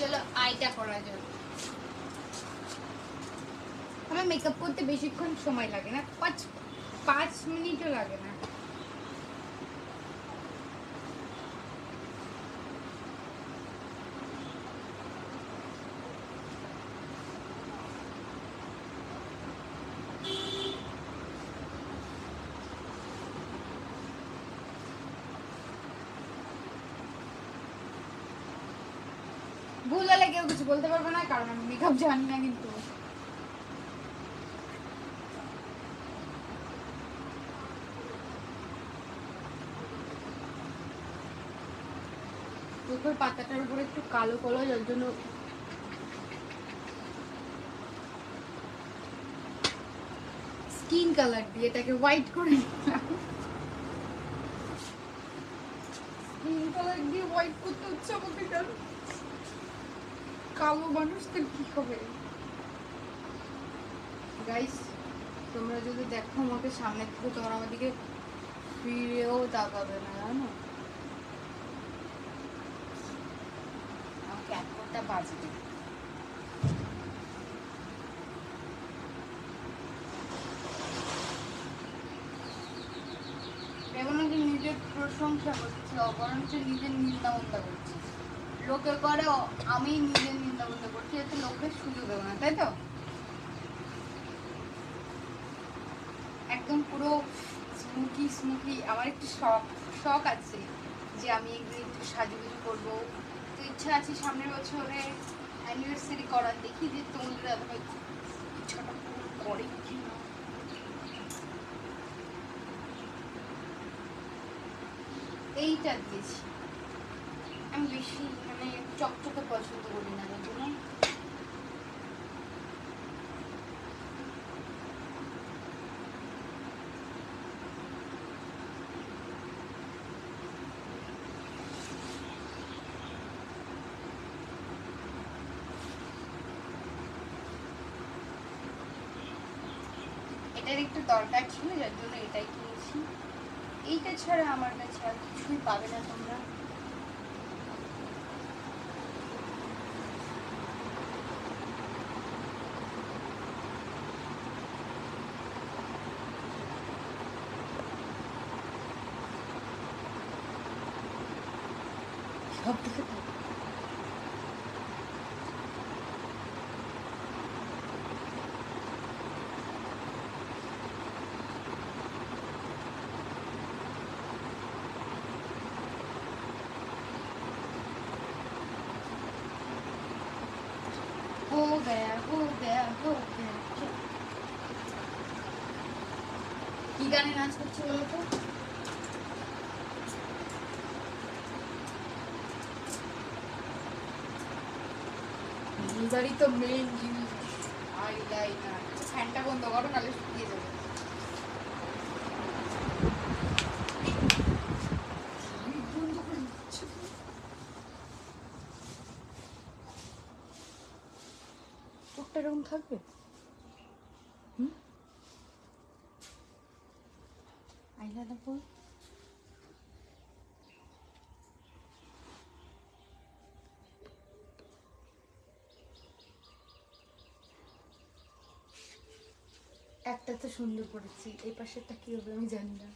চলো আইটা করা যাক। আমার মেকআপ করতে বেশিক্ষণ সময় লাগে না, 5 মিনিটও লাগে না। ভুল হলে কেউ কিছু বলতে পারবে না, কারণ আমি মেকআপ জানি না। কিন্তু চোখের পাতাটার উপরে একটু কালো কালো, যার জন্য স্কিন কালার দিয়ে এটাকে হোয়াইট করে নিলাম। স্কিন কালার দিয়ে হোয়াইট করতে হচ্ছে আমাকে, কারণ কালো মানুষদের কি হবে। গাইস, তোমরা যদি দেখো আমাকে সামনে থেকে, তোমরা আমাদেরকে ফিরেও তাকাবে না, জানো? আমাকে একটা বাজবে। এমন কি নিজের প্রশংসা করছি, অবরঞ্চ নিজের নিন্দা মন্দা করছি। লোকে করে, আমি নিজের নিন্দা মন্দা করছি, এতে লোকের সুযোগ দেবো না, তাই তো? একদম পুরো স্মুকি। আমার একটু শখ আছে যে আমি একটু সাজুগুজু করবো। তো ইচ্ছা আছে সামনের বছরে অ্যানিভার্সারি করার, দেখি যে তোমাদের দাদাভাই ইচ্ছাটা পুরো করে কি না। এইটা দিয়েছি আমি, বেশি মানে চকচকে পছন্দ করি না, বুঝলো? এটার একটু দরকার ছিল, যার জন্য এটাই কিনেছি। এইটা ছাড়া আমার কাছে আর কিছুই পাবে না তোমরা। সব থেকে हो गया हो गया हो गया। কি গানে নাচ করছে বলো তো? নিজেরই তো মেইন জিনিস আইলাইনার। ফ্যানটা বন্ধ করো, নাহলে শুকিয়ে যাবে। বন্ধ করে দিচ্ছি। চোখটা এরকম থাকবে। আইলাইনার পর একটা তো সুন্দর করেছি, এই পাশেরটা কি হবে আমি জানি না।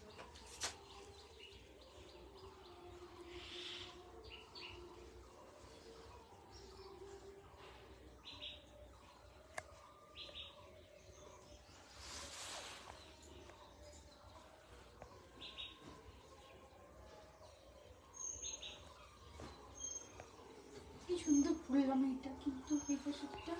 কি সুন্দর করলাম এটা, কিন্তু এই পাশেরটা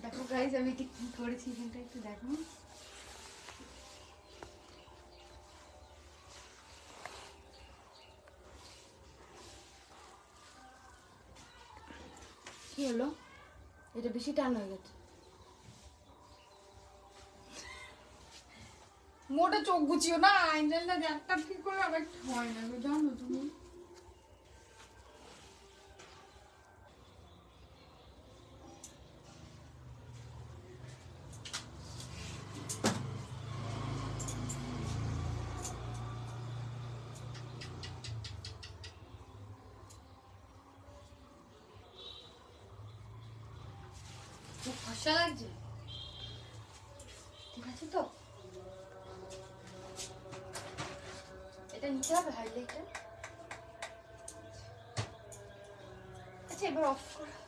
দেখো গাইজ, আমি এটা কি করেছি এখানটা একটু দেখো। কি হলো? এটা বেশি টান হয়ে গেছে। মোটা চোখ গুছিও না, আইনালটা একটা ঠিক করে আবার হয় না, জানো তুমি। খুব ফসা লাগছে, ঠিক আছে তো? এটা নিতে হবে হাইলাইটার। আচ্ছা এবার অফ করো।